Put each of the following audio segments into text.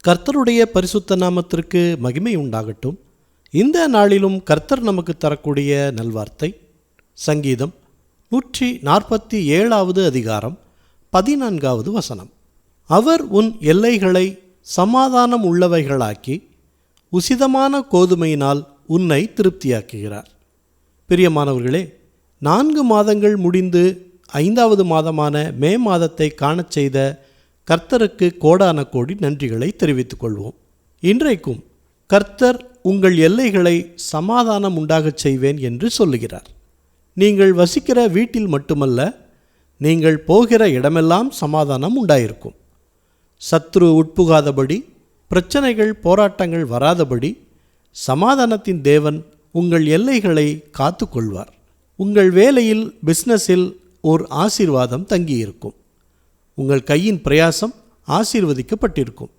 கர்த்தருடைய பரிசுத்த நாமத்திற்கு மகிமை உண்டாகட்டும். இந்த நாளிலும் கர்த்தர் நமக்கு தரக்கூடிய நல்வார்த்தை சங்கீதம் 147 அதிகாரம் 14 வசனம். அவர் உன் எல்லைகளை சமாதானம் உள்ளவைகளாக்கி உசிதமான கோதுமையினால் உன்னை திருப்தியாக்குகிறார். பிரியமானவர்களே, 4 மாதங்கள் முடிந்து 5வது மாதமான மே மாதத்தை காணச் செய்த கர்த்தருக்கு கோடான கோடி நன்றிகளை தெரிவித்துக் கொள்வோம். இன்றைக்கும் கர்த்தர் உங்கள் எல்லைகளை சமாதானம் உண்டாகச் செய்வேன் என்று சொல்லுகிறார். நீங்கள் வசிக்கிற வீட்டில் மட்டுமல்ல, நீங்கள் போகிற இடமெல்லாம் சமாதானம் உண்டாயிருக்கும். சத்ரு உட்புகாதபடி, பிரச்சனைகள் போராட்டங்கள் வராதபடி சமாதானத்தின் தேவன் உங்கள் எல்லைகளை காத்து கொள்வார். உங்கள் வேலையில், பிஸ்னஸில் ஓர் ஆசீர்வாதம் தங்கியிருக்கும். உங்கள் கையின் பிரயாசம் ஆசீர்வதிக்கப்பட்டிருக்கும்.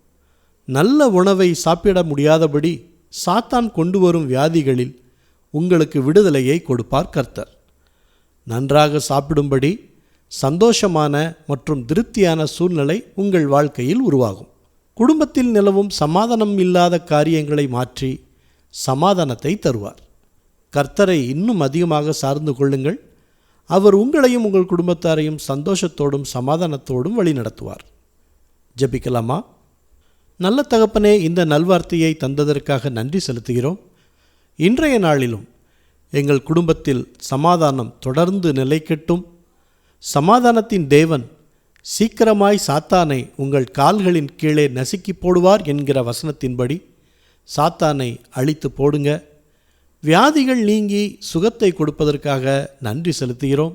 நல்ல உணவை சாப்பிட முடியாதபடி சாத்தான் கொண்டு வரும் வியாதிகளில் உங்களுக்கு விடுதலையை கொடுப்பார் கர்த்தர். நன்றாக சாப்பிடும்படி சந்தோஷமான மற்றும் திருப்தியான சூழ்நிலை உங்கள் வாழ்க்கையில் உருவாகும். குடும்பத்தில் நிலவும் சமாதானம் இல்லாத காரியங்களை மாற்றி சமாதானத்தை தருவார். கர்த்தரை இன்னும் அதிகமாக சார்ந்து கொள்ளுங்கள். அவர் உங்களையும் உங்கள் குடும்பத்தாரையும் சந்தோஷத்தோடும் சமாதானத்தோடும் வழிநடத்துவார். ஜெபிக்கலாமா? நல்ல தகப்பனே, இந்த நல்வார்த்தையை தந்ததற்காக நன்றி செலுத்துகிறோம். இன்றைய நாளிலும் எங்கள் குடும்பத்தில் சமாதானம் தொடர்ந்து நிலைக்கட்டும். சமாதானத்தின் தேவன் சீக்கிரமாய் சாத்தானை உங்கள் கால்களின் கீழே நசுக்கி போடுவார் என்கிற வசனத்தின்படி சாத்தானை அழித்து போடுங்க. வியாதிகள் நீங்கி சுகத்தை கொடுப்பதற்காக நன்றி செலுத்துகிறோம்.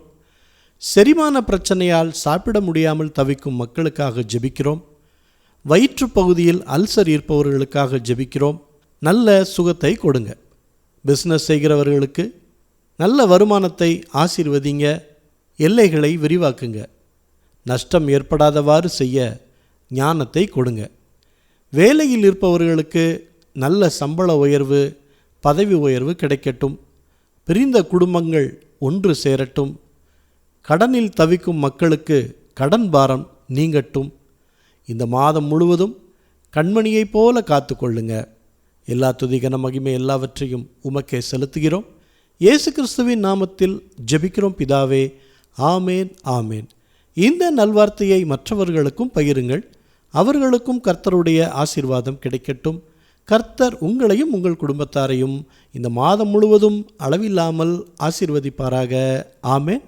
செரிமான பிரச்சனையால் சாப்பிட முடியாமல் தவிக்கும் மக்களுக்காக ஜெபிக்கிறோம். வயிற்று பகுதியில் அல்சர் இருப்பவர்களுக்காக ஜெபிக்கிறோம். நல்ல சுகத்தை கொடுங்க. பிஸ்னஸ் செய்கிறவர்களுக்கு நல்ல வருமானத்தை ஆசீர்வதிங்க. எல்லைகளை விரிவாக்குங்க. நஷ்டம் ஏற்படாதவாறு செய்ய ஞானத்தை கொடுங்க. வேலையில் இருப்பவர்களுக்கு நல்ல சம்பள உயர்வு, பதவி உயர்வு கிடைக்கட்டும். பிரிந்த குடும்பங்கள் ஒன்று சேரட்டும். கடனில் தவிக்கும் மக்களுக்கு கடன் பாரம் நீங்கட்டும். இந்த மாதம் முழுவதும் கண்மணியைப் போல காத்து கொள்ளுங்க. எல்லா துதி கன மகிமை எல்லாவற்றையும் உமக்கே செலுத்துகிறோம். இயேசு கிறிஸ்துவின் நாமத்தில் ஜெபிக்கிறோம் பிதாவே. ஆமேன், ஆமேன். இந்த நல்வார்த்தையை மற்றவர்களுக்கும் பகிருங்கள். அவர்களுக்கும் கர்த்தருடைய ஆசீர்வாதம் கிடைக்கட்டும். கர்த்தர் உங்களையும் உங்கள் குடும்பத்தாரையும் இந்த மாதம் முழுவதும் அளவில்லாமல் ஆசீர்வதிப்பாராக. ஆமேன்.